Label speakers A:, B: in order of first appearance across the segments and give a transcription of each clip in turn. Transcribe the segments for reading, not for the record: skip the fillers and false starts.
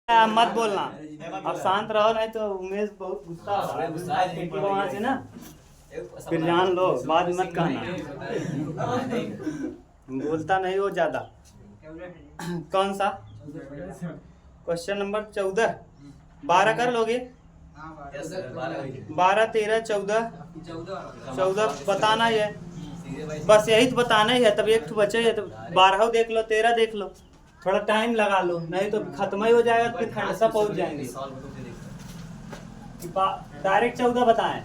A: मत बोलना, अब शांत रहो, नहीं तो उमेश बहुत गुस्सा वहां से ना, फिर जान लो, बाद मत कहना। बोलता नहीं हो ज्यादा। कौन सा क्वेश्चन नंबर 14? 12 कर लोगे? 12 13 14 बताना ही है, बस यही तो बताना ही है। तब एक तो बचे है, तो 12 देख लो, 13 देख लो, थोड़ा टाइम लगा लो, नहीं तो खत्म ही हो जाएगा, फिर खंडसा पहुंच जाएंगे। डायरेक्ट 14 बताएं।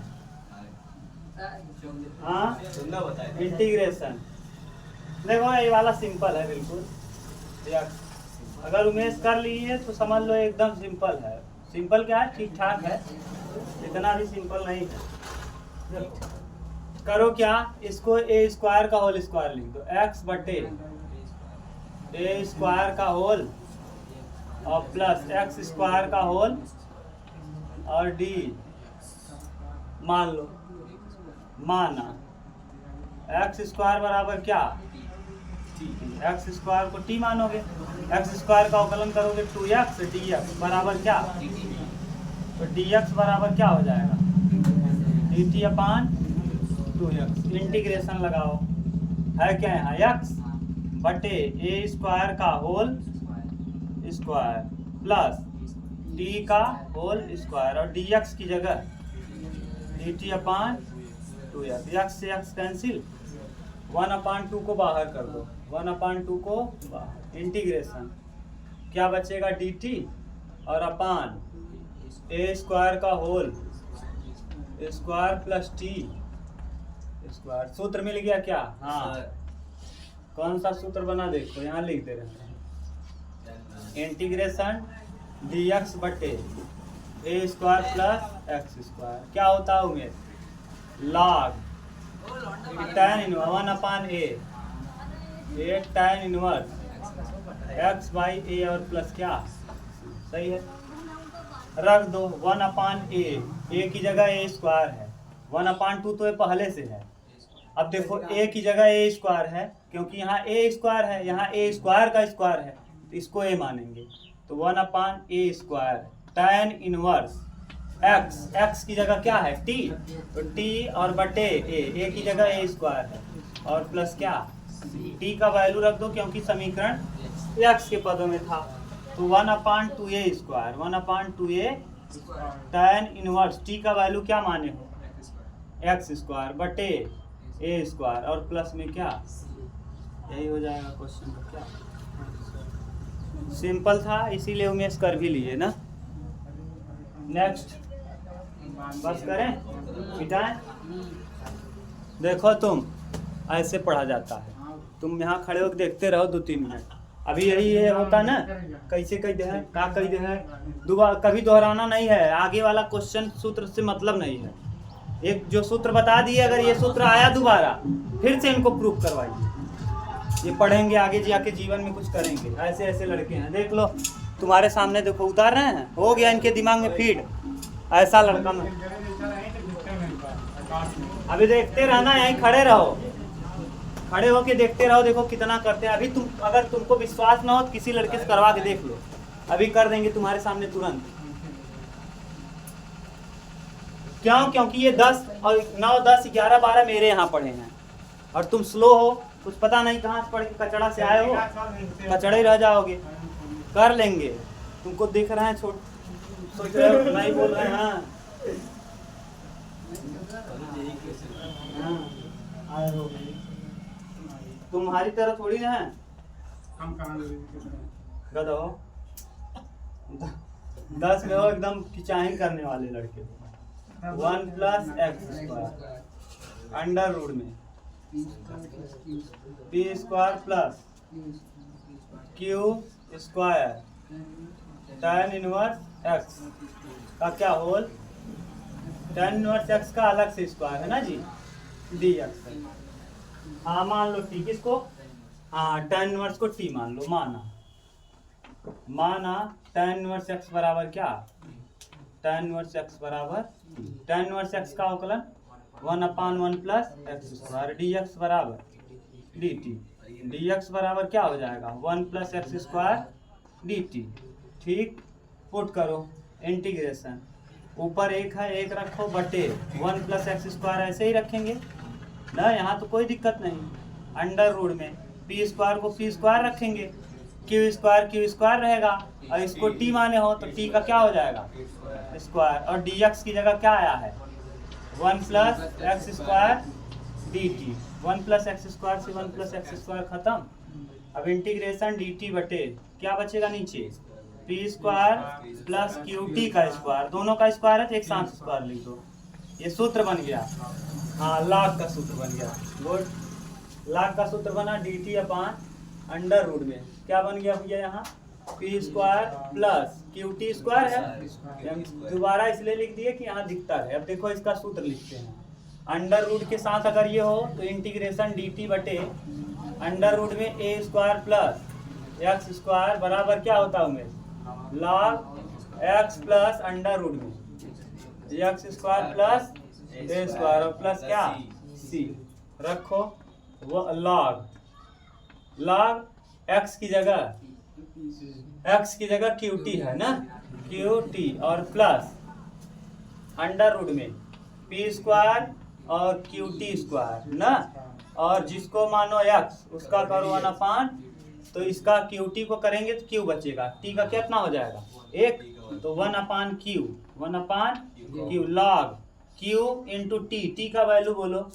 A: हाँ, इंटीग्रेशन देखो, ये वाला सिंपल है बिल्कुल। अगर उमेश कर ली है तो समझ लो एकदम सिंपल है। सिंपल क्या है, ठीक ठाक है, इतना भी सिंपल नहीं है। करो क्या, इसको ए स्क्वायर का होल स्क्वायर लिख दो, एक्स बटे ए स्क्वायर का होल और प्लस एक्स स्क्वायर का होल और डी मान लो। माना एक्स स्क्वायर बराबर क्या, एक्स स्क्वायर को टी मानोगे, एक्स स्क्वायर का अवकलन करोगे 2x dx बराबर क्या, तो dx बराबर क्या हो जाएगा, dt अपान 2x। इंटीग्रेशन लगाओ, है क्या यहाँ x बटे ए स्क्वायर का होल स्क्वायर प्लस टी का होल स्क्वायर और dx की जगह dt अपान 2x। x से x कैंसिल, 1/2 को बाहर कर दो, 1/2 को बाहर। इंटीग्रेशन क्या बचेगा, dt और अपान ए स्क्वायर का whole square plus T square. सूत्र मिल गया क्या? हाँ, कौन सा सूत्र बना देखो, यहाँ लिख दे रहे हैं। इंटीग्रेशन dx बटे a square plus x square क्या होता है Umesh, log tan inverse 1/a a tan inverse x by a और प्लस क्या, सही है, रख दो 1/a। ए की जगह ए स्क्वायर है, 1/2 तो ये पहले से है। अब देखो ए की जगह ए स्क्वायर है, क्योंकि यहाँ ए स्क्वायर है, यहाँ ए स्क्वायर का स्क्वायर है, तो इसको ए मानेंगे। तो 1/a square tan inverse x, x की जगह क्या है टी, तो टी और बटे ए की जगह ए स्क्वायर है और प्लस क्या, टी का वैल्यू रख दो, क्योंकि समीकरण एक्स के पदों में था। तो 1/2a square 1/2a tan inverse T का वैल्यू क्या माने हो, एक्स स्क्वायर बटे ए स्क्वायर और प्लस में क्या, यही हो जाएगा क्वेश्चन का। क्या सिंपल था, इसीलिए उमेश कर भी लिए ना। नेक्स्ट बस करें, मिटाएं। देखो तुम ऐसे पढ़ा जाता है, तुम यहाँ खड़े होकर देखते रहो 2-3 मिनट। अभी यही ये होता ना, कैसे कह दे है, क्या कह दे है, दोबारा कभी दोहराना नहीं है। आगे वाला क्वेश्चन सूत्र से मतलब नहीं है, एक जो सूत्र बता दिए, अगर ये सूत्र आया दोबारा फिर से इनको प्रूफ करवाइए। ये पढ़ेंगे आगे जाके जीवन में कुछ करेंगे। ऐसे ऐसे लड़के हैं, देख लो तुम्हारे सामने, देखो उतार रहे हैं, हो गया इनके दिमाग में फीड, ऐसा लड़का में। अभी देखते रहना, यहीं खड़े रहो, खड़े होके देखते रहो, देखो कितना करते हैं। अभी तुम, अगर तुमको विश्वास ना हो तो किसी लड़के से करवा के देख लो, अभी कर देंगे तुम्हारे सामने तुरंत। क्यों? क्योंकि ये 10 और 9 10 11 12 मेरे यहाँ पढ़े हैं, और तुम स्लो हो, कुछ पता नहीं कहाँ से पढ़ के कचड़ा से आए हो, कचड़े रह जाओगे। कर लेंगे, तुमको दिख रहे हैं, छोट सोच रहे हो नहीं बोल रहे हैं। हाँ, तुम्हारी तरह थोड़ी ना है, गधो 10 में हो एकदम किचाहिन करने वाले लड़के। 1 + x² अंडर रूट में p² plus q² tan inverse x का क्या होल, tan इनवर्स x का अलग से स्क्वायर है ना जी, dx। हाँ मान लो t किसको, हाँ tan इनवर्स को t मान लो, माना tan इनवर्स x बराबर क्या, tan इनवर्स x बराबर tan इनवर्स x का अवकलन 1/1 + x² dx बराबर dt। dx बराबर क्या हो जाएगा, 1 + x² dt। ठीक, पुट करो इंटीग्रेशन, ऊपर एक है एक रखो बटे 1 प्लस एक्स स्क्वायर ऐसे ही रखेंगे ना, यहाँ तो कोई दिक्कत नहीं। अंडर रूट में पी स्क्वायर को पी स्क्वायर रखेंगे, क्यू स्क्वायर रहेगा, और इसको टी माने हो तो टी का क्या हो जाएगा स्क्वायर, और डी एक्स की जगह क्या आया है 1 plus x square D T, 1 plus x square से 1 प्लस एक्स स्क्वायर खत्म। अब इंटीग्रेशन डी टी बटे क्या बचेगा नीचे P square plus Q T का स्क्वायर, दोनों का स्क्वायर है तो एक साथ स्क्वायर लिख दो, ये सूत्र बन गया। हाँ लॉग का सूत्र बन गया, गुड। लॉग का सूत्र बना D T upon under root में क्या बन गया भैया यहाँ P square plus Q T square है, दोबारा इसलिए लिख दिए कि यहाँ दिखता है। अब देखो इसका सूत्र लिखते हैं, अंडर रूट के साथ अगर ये हो तो इंटीग्रेशन डी टी बटे अंडर रूट में A square plus x square बराबर क्या होता है Umesh log X plus under root में X square plus A square और प्लस क्या सी रखो, वो लॉग एक्स की जगह क्यू टी है ना, क्यू टी और प्लस अंडर रूट में पी स्क्वायर और क्यू टी स्क्वायर ना, और जिसको मानो एक्स उसका करो 1 अपान, तो इसका क्यू टी को करेंगे तो क्यू बचेगा, टी का कितना हो जाएगा एक, तो 1 अपान Q log Q into T का वैल्यू बोलो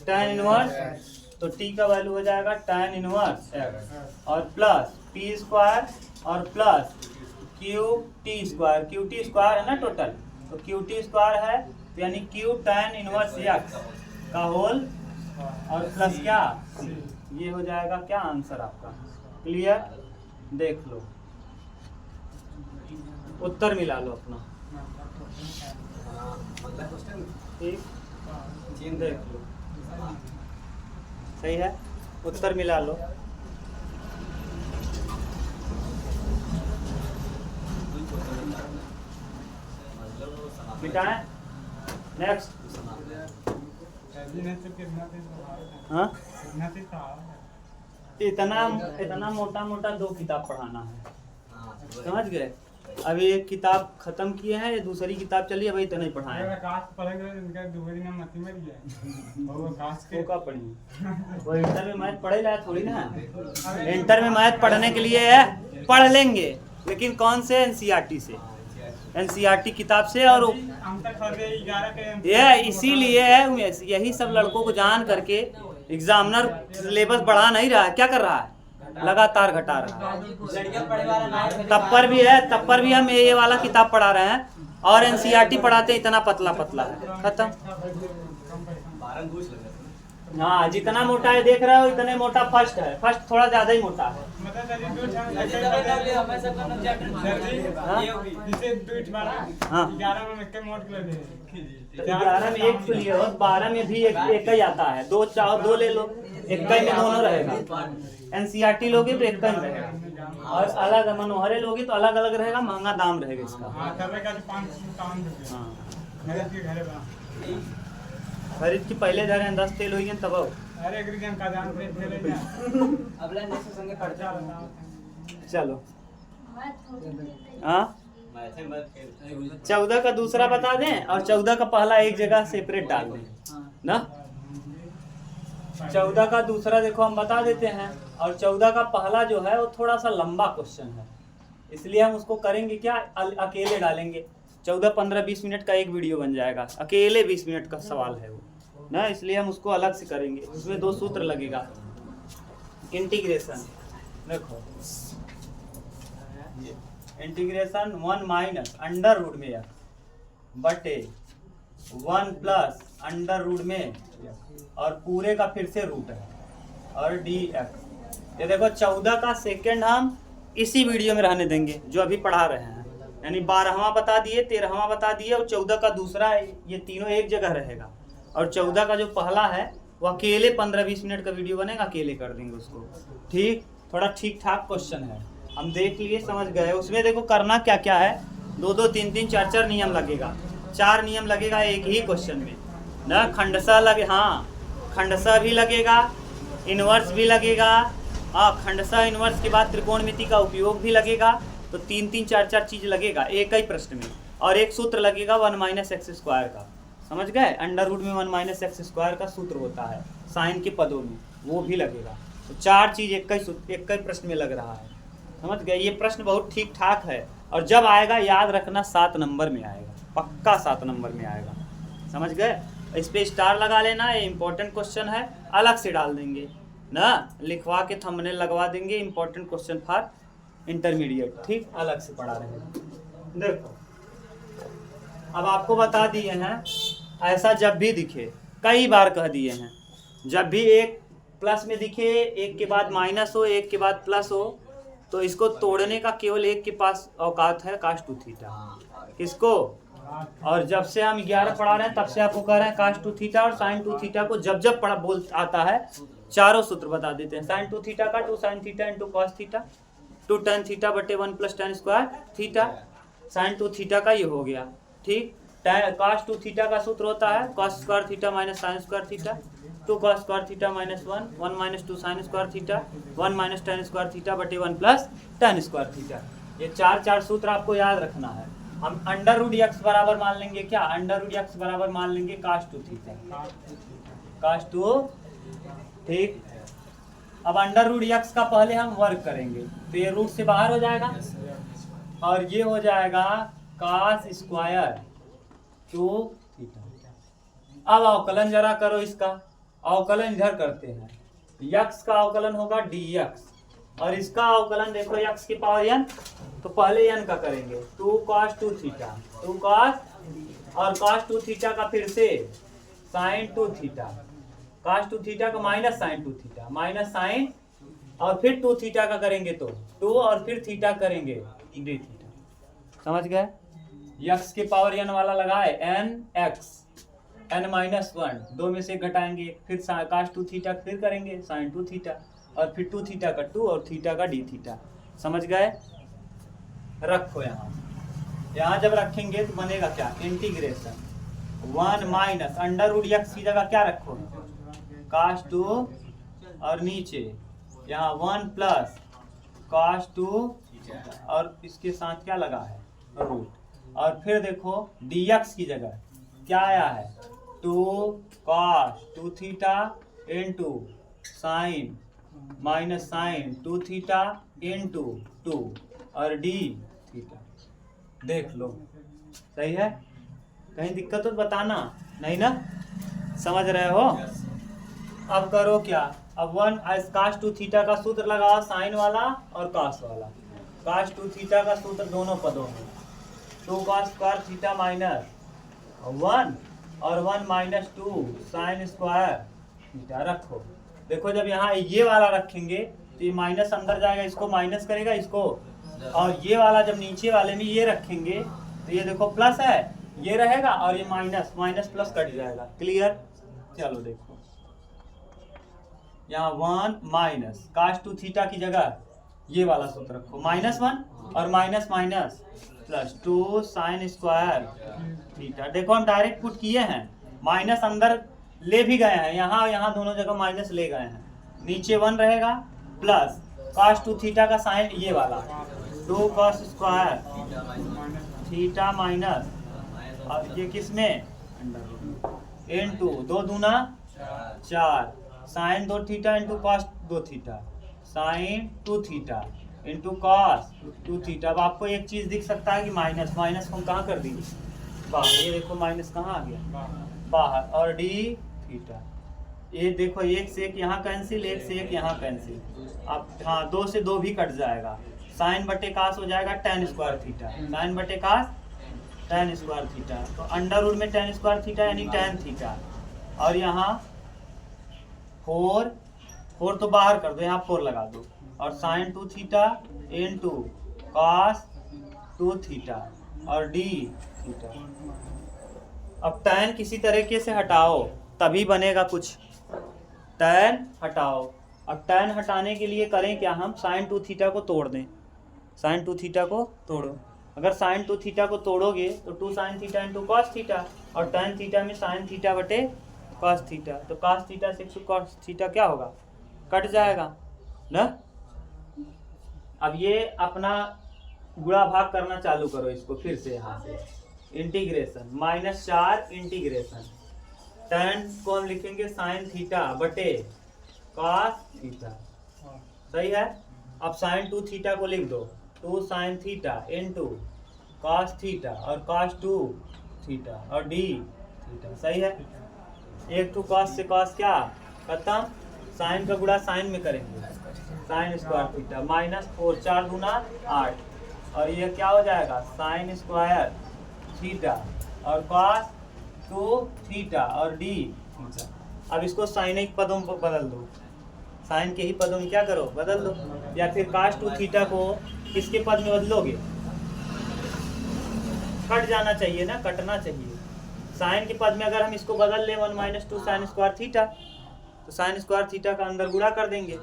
A: tan इनवर्स, तो टी का वैल्यू हो जाएगा tan इनवर्स एक्स और प्लस पी स्क्वायर और प्लस क्यू टी स्क्वायर है ना टोटल, तो क्यू टी स्क्वायर है तो यानी क्यू tan इनवर्स एक्स का होल और प्लस क्या ये हो जाएगा क्या आंसर आपका। क्लियर, देख लो उत्तर मिला लो अपना, ठीक देख लो सही है, उत्तर मिला लो। मिटाएं नेक्स्ट। हाँ इतना मोटा 2 किताब पढ़ाना है, समझ गए। अभी एक किताब खत्म किए हैं, ये दूसरी किताब चली, अभी इतना ही पढ़ाएं। वो इंटर में मैथ पढ़े लाया थोड़ी ना, इंटर में मैथ पढ़ने के लिए है पढ़ लेंगे, लेकिन कौन से एनसीईआरटी से, एनसीईआरटी किताब से। और ये इसीलिए है, यही सब लड़कों को जान करके एग्जामिनर सिलेबस बढ़ा नहीं रहा है, क्या कर रहा है लगातार घटा रहा है। तब पर भी हम ये वाला किताब पढ़ा रहे हैं, और एनसीईआरटी पढ़ाते हैं इतना पतला है, खत्म। हाँ जितना मोटा है देख रहे हो इतने मोटा फर्स्ट है, फर्स्ट थोड़ा ज्यादा ही मोटा है। हाँ 11 में एक लिए हो, 12 में भी एक ही आता है, 2 चाहो 2 ले लो, एक में दोनों रहेगा। एनसीईआरटी लोगे तो एक ही रहेगा, और अलग मनोहरे लोगे तो अलग अलग रहेगा, महंगा दाम रहेगा इसका। खरीद की पहले धरे 10 तेल हुई तब चलो। हाँ 14 का दूसरा बता दें और 14 का पहला एक जगह सेपरेट डाल दें ना। 14 का दूसरा देखो हम बता देते हैं, और 14 का पहला जो है वो थोड़ा सा लंबा क्वेश्चन है, इसलिए हम उसको करेंगे क्या अकेले डालेंगे। 14-15-20 मिनट का एक वीडियो बन जाएगा, अकेले 20 मिनट का सवाल है वो ना, इसलिए हम उसको अलग से करेंगे। उसमें 2 सूत्र लगेगा। इंटीग्रेशन देखो, इंटीग्रेशन 1 माइनस अंडर रूट में एक्स बटे 1 प्लस अंडर रूट में और पूरे का फिर से रूट है और डी एक्स। ये देखो 14 का सेकंड हम इसी वीडियो में रहने देंगे जो अभी पढ़ा रहे हैं, यानी 12वां बता दिए, 13वां बता दिए, और 14 का दूसरा ये तीनों एक जगह रहेगा, और 14 का जो पहला है वो अकेले 15-20 मिनट का वीडियो बनेगा, अकेले कर देंगे उसको। ठीक, थोड़ा ठीक ठाक क्वेश्चन है, हम देख लिए समझ गए। उसमें देखो करना क्या क्या है, 2-2 3-3 4-4 नियम लगेगा, 4 नियम लगेगा एक ही क्वेश्चन में ना। खंडसा लगे, हाँ खंडसा भी लगेगा, इनवर्स भी लगेगा, हाँ खंडसा इनवर्स के बाद त्रिकोणमिति का उपयोग भी लगेगा। तो 3-3 4-4 चीज लगेगा एक ही प्रश्न में, और एक सूत्र लगेगा 1 माइनस एक्स स्क्वायर का, समझ गए। अंडर रूट में 1 माइनस एक्स स्क्वायर का सूत्र होता है साइन के पदों में, वो भी लगेगा। तो 4 चीज एक ही प्रश्न में लग रहा है, समझ गए। ये प्रश्न बहुत ठीक ठाक है, और जब आएगा याद रखना 7 नंबर में आएगा, पक्का 7 नंबर में आएगा, समझ गए। इस पे स्टार लगा लेना, ये इंपॉर्टेंट क्वेश्चन है, अलग से डाल देंगे ना, लिखवा के थंबनेल लगवा देंगे, इंपॉर्टेंट क्वेश्चन फॉर इंटरमीडिएट, ठीक, अलग से पढ़ा रहे हैं। देखो अब आपको बता दिए हैं, ऐसा जब भी दिखे, कई बार कह दिए हैं, जब भी एक प्लस में दिखे, एक के बाद माइनस हो, एक के बाद प्लस हो, तो इसको तोड़ने का केवल एक के पास औकात है, काश टू थीटा। किसको? और जब से हम 11 पढ़ा रहे हैं तब से आपको कह रहे हैं काश टू थीटा और साइन टू थीटा को जब जब पढ़ा बोल आता है चारों सूत्र बता देते हैं। साइन टू थीटा का 2 sine theta into cos theta, 2 tan theta बटे 1 plus tan square theta. Sign to theta का ये हो गया, ठीक। कॉस टू थीटा का सूत्र होता है cos square theta minus sine square theta, 2 cos square theta minus 1 minus 2 sine square theta, 1 minus tan square theta बटे 1 प्लस tan स्क्वायर थीटा। ये 4 सूत्र आपको याद रखना है। हम अंडर रूट एक्स बराबर मान लेंगे, क्या अंडर रूट एक्स बराबर मान लेंगे काश टू थीटा, काश टू, ठीक। अब अंडर रूट एक्स का पहले हम वर्क करेंगे, तो ये रूट से बाहर हो जाएगा और ये हो जाएगा काश स्क्वायर टू थीटा। अब अवकलन जरा करो इसका, अवकलन इधर करते हैं, यक्स का अवकलन होगा dx और इसका अवकलन देखो यक्स की पावर n, तो पहले n का करेंगे 2 cos 2 थीटा, 2 cos और cos 2 थीटा का फिर से sin 2 थीटा, cos 2 थीटा का minus sin 2 theta, minus sin और फिर 2 थीटा का करेंगे तो 2 और फिर थीटा करेंगे d थीटा, समझ गए। यक्स के पावर n वाला लगाए n x n माइनस 1, 2 में से घटाएंगे, फिर cos 2 थीटा फिर करेंगे sin 2 थीटा और फिर 2 थीटा का 2 और थीटा का d थीटा, समझ गए। रखो यहाँ जब रखेंगे तो बनेगा क्या, integration 1 minus under root X की जगह क्या रखो cos 2 और नीचे यहाँ 1 प्लस cos 2 और इसके साथ क्या लगा है रूट, और फिर देखो dx की जगह क्या आया है 2 cos 2 theta into sine minus sine 2 theta into 2 और d थीटा। देख लो सही है, कहीं दिक्कत हो तो बताना, नहीं ना, समझ रहे हो। अब करो क्या, अब 1 cos 2 थीटा का सूत्र लगाओ साइन वाला और cos वाला, cos 2 थीटा का सूत्र दोनों पदों में 2 cos स्क्वायर थीटा माइनस 1 और 1 माइनस 2 साइन स्क्वायर थीटा। रखो, देखो जब यहाँ ये वाला रखेंगे तो ये माइनस अंदर जाएगा, इसको माइनस करेगा इसको, और ये वाला जब नीचे वाले में ये रखेंगे तो ये देखो प्लस है, ये रहेगा और ये माइनस, माइनस प्लस कट जाएगा, क्लियर। चलो देखो यहाँ 1 माइनस cos 2 थीटा की जगह ये वाला सूत्र रखो -1 और minus minus plus 2 sine square theta. देखो हम डायरेक्ट पुट किए हैं, माइनस अंदर ले भी गए हैं, यहाँ दोनों जगह माइनस ले गए हैं, नीचे 1 रहेगा प्लस cos 2 थीटा का साइन ये वाला 2 cos स्क्वायर थीटा माइनस और ये किस में इंटू 2 दूना 4 sine 2 theta into cos 2 theta sine 2 theta into cos 2 theta. अब आपको एक चीज दिख सकता है कि माइनस, माइनस को हम कहाँ कर दिए बाहर, ये देखो माइनस कहाँ आ गया बाहर, और d थीटा, ये देखो 1 से 1 यहाँ कैंसिल, 1 से 1 यहाँ कैंसिल, अब हाँ 2 से 2 भी कट जाएगा, साइन बटे कास हो जाएगा tan स्क्वायर थीटा, साइन बटे कास tan स्क्वायर थीटा, तो अंडर रूट में tan स्क्वायर थीटा यानी tan थीटा, और यहाँ 4 तो बाहर कर दो, यहाँ 4 लगा दो, और sine 2 theta into cos 2 theta और d थीटा। अब tan किसी तरीके से हटाओ तभी बनेगा कुछ, tan हटाओ। अब tan हटाने के लिए करें क्या, हम साइन 2 थीटा को तोड़ दें, साइन 2 थीटा को तोड़ो, अगर साइन 2 थीटा को तोड़ोगे तो 2 sine theta into cos theta, और tan थीटा में साइन थीटा बटे कॉस थीटा, तो कॉस थीटा से कॉस थीटा क्या होगा कट जाएगा ना। अब ये अपना गुणा भाग करना चालू करो इसको फिर से यहाँ से। इंटीग्रेशन -4 इंटीग्रेशन tan को हम लिखेंगे साइन थीटा बटे cos थीटा, सही है। अब साइन 2 थीटा को लिख दो 2 sine theta into cos theta और cos 2 थीटा और d थीटा, सही है। एक टू cos से cos क्या खत्म, साइन का गुणा साइन में करेंगे साइन स्क्वायर थीटा -4 4 दूना 8 और ये क्या हो जाएगा साइन स्क्वायर थीटा और cos 2 थीटा और d थीटा। अब इसको साइनिक पदों पर बदल दो, साइन के ही पदों में क्या करो बदल दो, या फिर cos 2 थीटा को किसके पद में बदलोगे, कट जाना चाहिए ना, कटना चाहिए। साइन के पद में अगर हम इसको बदल लें 1 - 2 साइन स्क्वायर थीटा, तो साइन स्क्वायर थीटा का अंदर गुणा कर देंगे,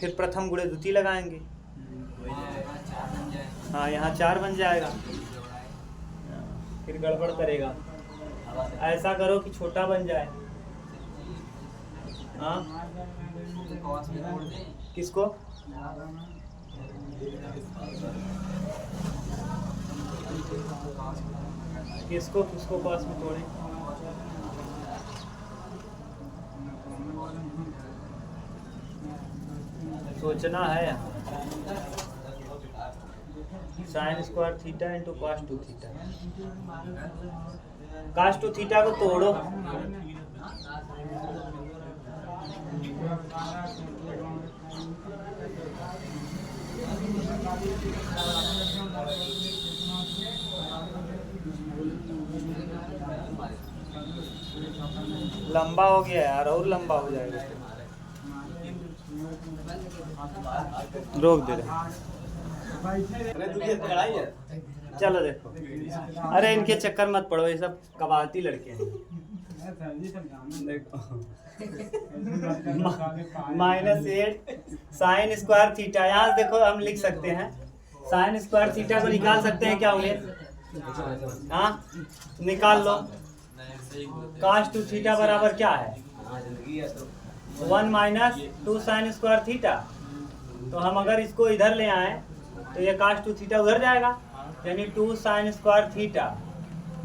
A: फिर प्रथम गुणे द्वितीय लगाएंगे, हाँ यहाँ 4 बन जाएगा, फिर गड़बड़ करेगा। ऐसा करो कि छोटा बन जाए, हाँ किसको किसको किसको पास में तोड़े, सोचना है यहाँ। Sine square theta into cos 2 theta, cos 2 theta को तोड़ो, लंबा हो गया यार, और लंबा हो जाएगा, रोक दे रहे। चलो देखो, अरे इनके चक्कर मत पड़ो, ये सब कबाती लड़के हैं। देखो -8 साइन स्क्वायर थीटा, यहाँ देखो हम लिख सकते हैं साइन स्क्वायर थीटा को निकाल सकते हैं क्या उन्हें, हाँ निकाल लो। cos 2 थीटा बराबर क्या है 1 - 2 साइन स्क्वायर थीटा, तो हम अगर इसको इधर ले आए तो ये cos 2 थीटा उधर जाएगा, यानी 2 साइन स्क्वायर थीटा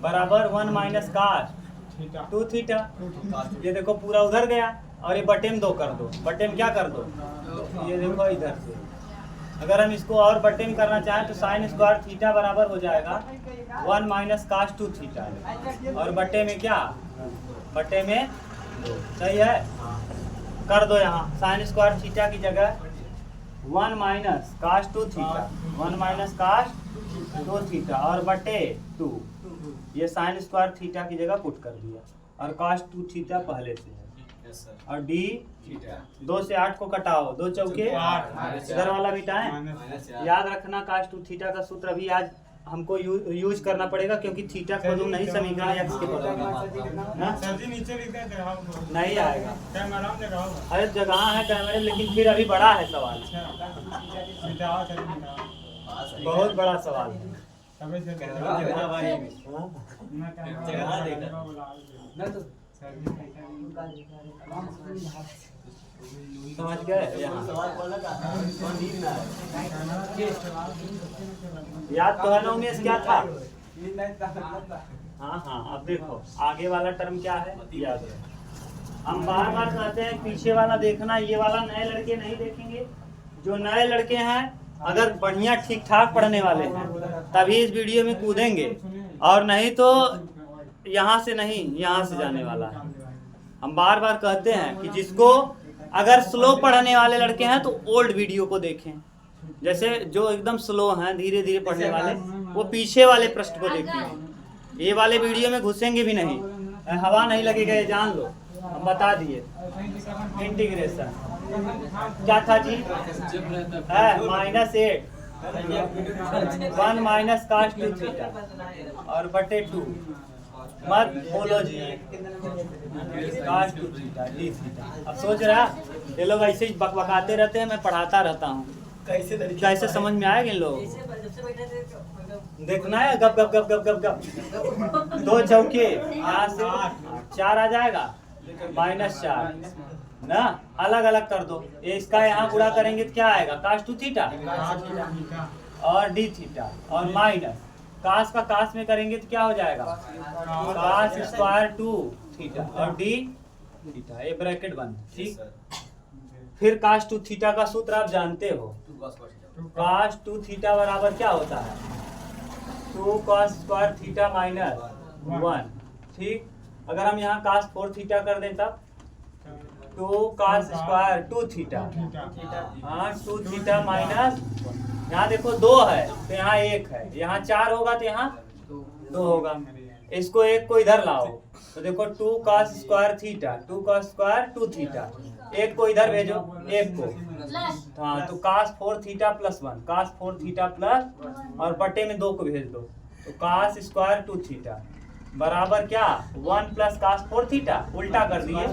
A: बराबर 1 - cos 2 थीटा। ये देखो पूरा उधर गया, और ये बटे में 2 कर दो, बटे में क्या कर दो, ये देखो इधर से अगर हम इसको और बटे में करना चाहें तो साइन स्क्वायर थीटा बराबर हो जाएगा 1 - cos 2 थीटा, और बटे में क्या, बटे में 2, सही है। कर दो यहाँ साइन स्क्वायर थीटा की जगह 1 - cos 2 थीटा, 1 - cos 2 थीटा और बटे 2, ये साइन स्क्वायर थीटा की जगह पुट कर दिया, और cos 2 थीटा पहले से है, और d 2 से 8 को कटाओ, 2 चौके 8, इधर वाला मिटाएं। याद रखना cos 2 थीटा का सूत्र अभी आज हमको यूज करना पड़ेगा, क्योंकि थीटा को तुम नहीं समीकरण या किसके नहीं आएगा, अरे जगह है कैमरे, लेकिन फिर अभी बड़ा है सवाल, बहुत बड़ा सवाल है। समझ गए, याद तो है ना उमेश क्या था, हाँ हाँ। अब देखो आगे वाला टर्म क्या है याद है, हम बार बार कहते हैं पीछे वाला देखना, ये वाला नए लड़के नहीं देखेंगे, जो नए लड़के हैं अगर बढ़िया ठीक ठाक पढ़ने वाले हैं तभी इस वीडियो में कूदेंगे, और नहीं तो यहाँ से नहीं यहाँ से जाने वाला है। हम बार बार कहते हैं कि जिसको अगर स्लो पढ़ने वाले लड़के हैं तो ओल्ड वीडियो को देखें, जैसे जो एकदम स्लो हैं धीरे धीरे पढ़ने वाले वो पीछे वाले पृष्ठ को देखें, ये वाले वीडियो में घुसेंगे भी नहीं, हवा नहीं लगेगा, ये जान लो, हम बता दिए। इंटीग्रेशन क्या था जी, है -8 1 - cos 2 थीटा और बटे 2, मत बोलो जी cos 2 थीटा d थीटा। अब सोच रहा ये लोग ऐसे ही बकबकाते रहते हैं, मैं पढ़ाता रहता हूँ, कैसे समझ में आएगा इन लोग, देखना है गप गप गप गप गप गप 2 चौके यहाँ से 4 आ जाएगा -4 ना, अलग अलग कर दो। ये इसका यहाँ गुणा करेंगे तो क्या आएगा, कास टू थीटा और डी थीटा और माइनस कास का कास में करेंगे तो क्या हो जाएगा, कास स्क्वायर टू थीटा और डी थीटा, ये ब्रैकेट बंद। ठीक, फिर कास टू थीटा का सूत्र आप जानते हो, कास टू थीटा बराबर क्या होता है, 2 cos स्क्वायर थीटा माइनस 1। ठीक, अगर हम यहाँ कास 4 थीटा कर दें तब 2 cos स्क्वायर 2 थीटा, हाँ 2 थीटा माइनस, यहाँ देखो 2 है तो यहाँ 1 है, यहाँ 4 होगा तो यहाँ 2 होगा। इसको एक को इधर लाओ तो देखो 2 cos square theta, 2 cos square 2 theta, एक को इधर भेजो, एक को, हाँ तो cos 4 theta plus 1, cos 4 theta plus और बटे में 2 को भेज दो तो cos स्क्वायर 2 थीटा बराबर क्या, 1 प्लस cos 4 थीटा, उल्टा कर दिए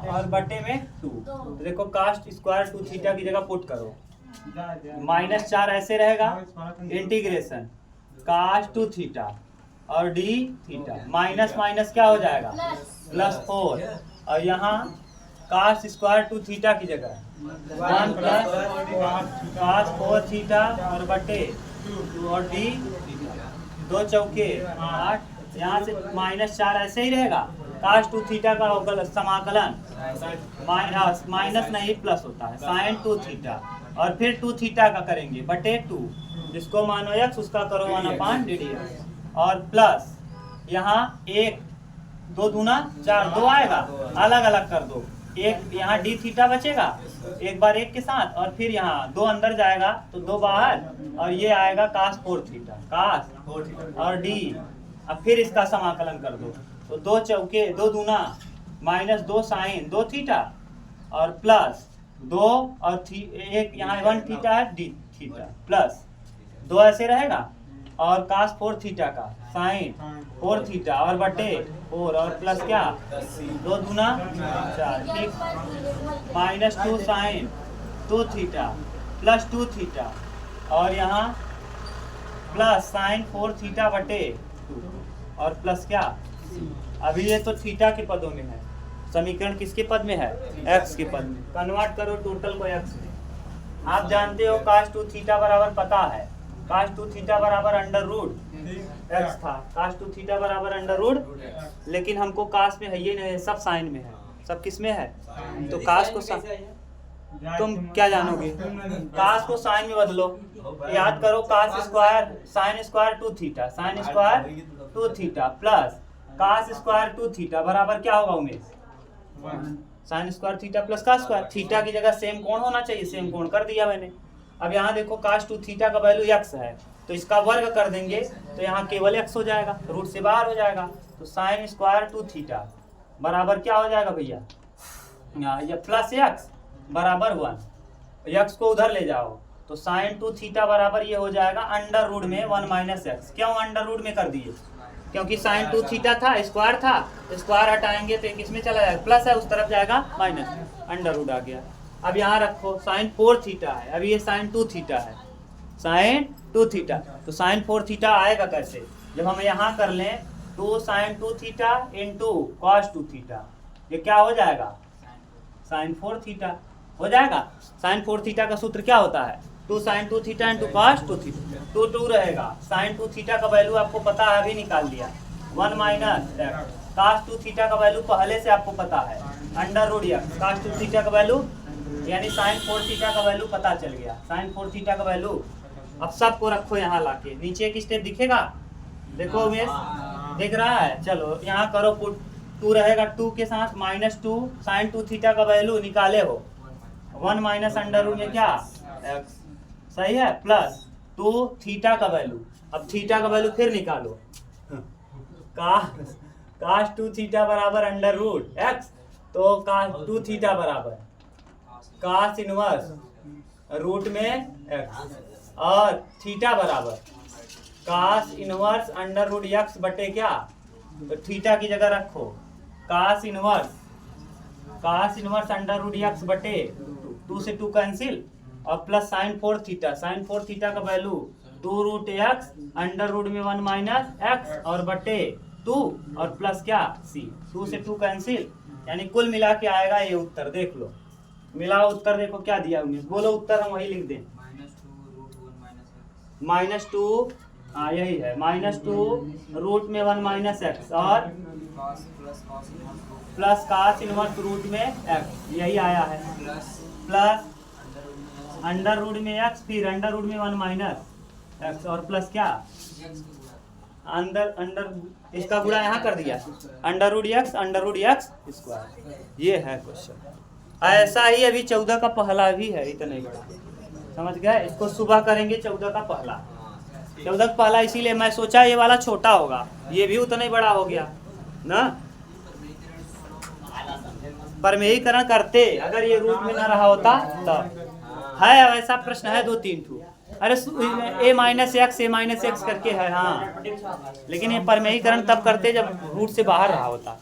A: और बटे में 2। तो देखो cos स्क्वायर 2 थीटा की जगह पुट करो, -4 ऐसे रहेगा, इंटीग्रेशन cos 2 थीटा और डी थीटा, माइनस माइनस क्या हो जाएगा, +4 और यहाँ cos स्क्वायर 2 थीटा की जगह 1 प्लस cos 4 थीटा और बटे 2 और डी थीटा, 2 चौके 8, यहाँ से -4 ऐसे ही रहेगा, cos 2 थीटा का समाकलन माइनस नहीं प्लस होता है, sin 2 थीटा और फिर 2 थीटा का करेंगे बटे 2, जिसको मानो x उसका करो 1/ddx और प्लस यहाँ 1 2 दूना 4, 2 आएगा, अलग अलग कर दो, एक यहाँ डी थीटा बचेगा एक बार एक के साथ और फिर यहाँ 2 अंदर जाएगा तो 2 बाहर और ये आएगा cos 4 थीटा, cos और डी, अब फिर इसका समाकलन कर दो तो 2 चौके 2 दूना -2 sin 2 थीटा और प्लस 2 और एक यहाँ 1 थीटा है डी थीटा प्लस 2 ऐसे रहेगा और cos 4 थीटा का sin 4 थीटा और बटे 4 और प्लस क्या 2 दूना 4, ठीक, -2 sin 2 थीटा प्लस 2 थीटा और यहाँ प्लस sin 4 थीटा बटे 2 और प्लस क्या, अभी ये तो थीटा के पदों में है, समीकरण किसके पद में है, x के पद में, कन्वर्ट करो टोटल को x में। आप जानते हो cos 2 थीटा बराबर पता है, cos 2 थीटा बराबर √x था, cos 2 थीटा बराबर √, लेकिन हमको cos में है ये नहीं, सब साइन में है, सब किस में है, तो cos को तुम क्या जानोगे, cos को साइन में बदलो, याद करो cos square sin square 2 theta, sin square 2 theta plus cos square 2 theta बराबर क्या होगा Umesh, sin square theta plus cos square, theta की जगह सेम कोण होना चाहिए, सेम कोण कर दिया मैंने। अब यहाँ देखो cos 2 थीटा का वैल्यू x है तो इसका वर्ग कर देंगे तो यहाँ केवल x हो जाएगा, रूट से बाहर हो जाएगा, तो sin स्क्वायर 2 थीटा बराबर क्या हो जाएगा भैया, ये प्लस x बराबर 1, x को उधर ले जाओ तो sin 2 थीटा बराबर ये हो जाएगा √ में 1 - x। क्यों √ में कर दिए, क्योंकि sin 2 थीटा था, स्क्वायर था, स्क्वायर हटाएंगे तो किस में चला जाएगा, प्लस है उस तरफ जाएगा माइनस, √ आ गया। अब यहाँ रखो sin 4 थीटा है, अभी ये sin 2 थीटा है, sin 2 थीटा, तो sin 4 थीटा आएगा कैसे, जब हम यहाँ कर लें 2 sin 2 theta into cos 2 theta, ये क्या हो जाएगा, sin 4 थीटा हो जाएगा। sin 4 थीटा का सूत्र क्या होता है, 2 sin 2 theta into cos 2 theta, 2 रहेगा, sin 2 थीटा का वैल्यू आपको पता है, अभी निकाल लिया, 1 - x, cos 2 थीटा का वैल्यू पहले से आपको पता है, √x, cos 2 थीटा का वैल्यू यानी sin 4 थीटा का वैल्यू पता चल गया, sin 4 थीटा का वैल्यू। अब सबको रखो यहाँ लाके, नीचे एक स्टेप दिखेगा, देखो उमेश दिख रहा है, चलो यहाँ करो पुट, 2 रहेगा 2 के साथ -2 sin 2 थीटा का वैल्यू निकाले हो, 1 √ में क्या x, सही है, प्लस 2 थीटा का वैल्यू, अब थीटा का वैल्यू फिर निकालो, cos 2 थीटा बराबर √x, तो cos 2 थीटा बराबर cos इनवर्स रूट में x और थीटा बराबर cos इनवर्स √x बटे क्या, तो थीटा की जगह रखो cos इनवर्स √x बटे 2 से 2 कैंसिल और प्लस sin 4 थीटा का वैल्यू 2√x √ में 1 - x और बटे 2 और प्लस क्या c, 2 से 2 कैंसिल, यानी कुल मिला के आएगा ये उत्तर। देख लो मिलाओ उत्तर, देखो क्या दिया उन्हें, बोलो उत्तर, हम वही लिख दें। -2 हाँ यही है, -2√1 और प्लस cos इनवर्स रूट में x, यही आया है। प्लस √x, फिर √1 और प्लस क्या अंडर इसका गुणा यहाँ कर दिया, √x ये है क्वेश्चन। ऐसा ही अभी 14 का पहला भी है, इतना ही बड़ा, समझ गए। इसको सुबह करेंगे 14 का पहला, 14 का पहला, इसीलिए मैं सोचा ये वाला छोटा होगा, ये भी उतना ही बड़ा हो गया ना। परमेयीकरण करते अगर ये रूप में ना रहा होता तब है, ऐसा प्रश्न है 2-3 ठू। अरे a-x करके है हाँ, लेकिन ये परमेयीकरण तब करते जब रूट से बाहर रहा होता।